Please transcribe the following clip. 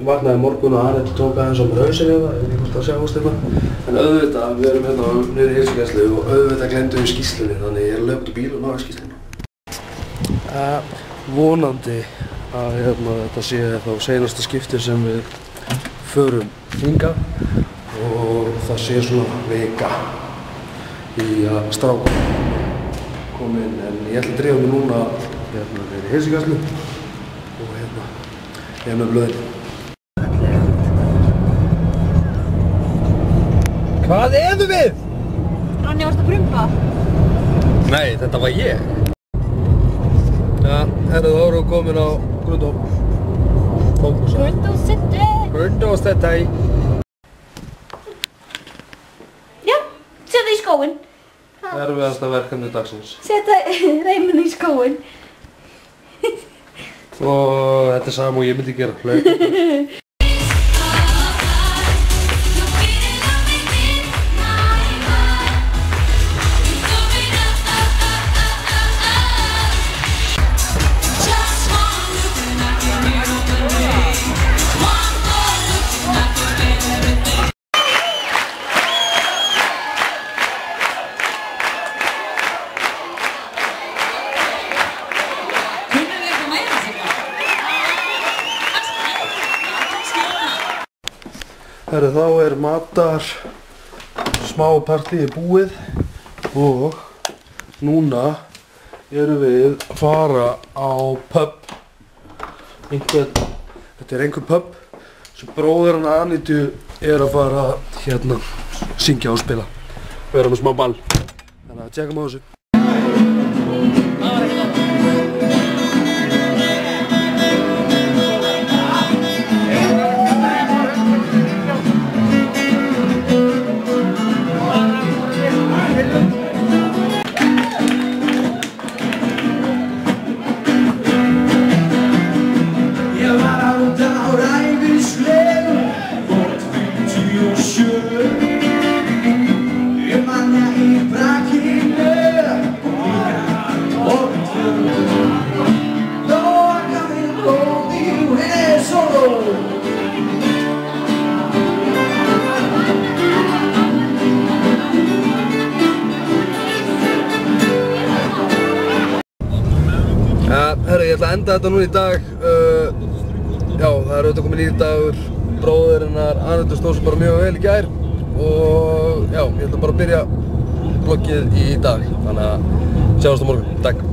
Vaknaði morgun og Anette tók aðeins á mér hausinn hérna, ég veit ekki hvort það sjáist hérna. En auðvitað, við erum hérna niðri í heilsugæslu og auðvitað gleymdum við skýrslunni, þannig ég er að laupa út úr bíl og náði skýrsluna. Vonandi að þetta sé þá seinasta skipti sem við förum hingað og það sé svona vika í að stráka koma inn, en ég ætla að drífa mig núna niðri í heilsugæslu og ég er með blöðin. Hvað erum við? Ronny, varst að prumpa? Nei, þetta var ég. Ja, þá erum við komin á Grundó. Grundó City. Grundó City. Já, setja í skóinn. Erfiðasta verkefni dagsins. Setja reimun í skóinn. Og þetta er sama og ég myndi gera. Hlaupa. Þá er matar smá partíi búið og núna erum við að fara á pub. Þetta er einhver pub sem bróðir hann Anitu er að fara hérna syngja og spila. Við erum með smá ball. Þannig að tjekkum á þessu. Herri, ég ætla að enda þetta núna í dag. Já, það er auðvitað kominn nýr dagur. Bróðir hennar Anitu stóð sér bara mjög vel í gær. Og já, ég ætla bara að byrja vloggið í dag. Þannig að sjáumst á morgun. Takk.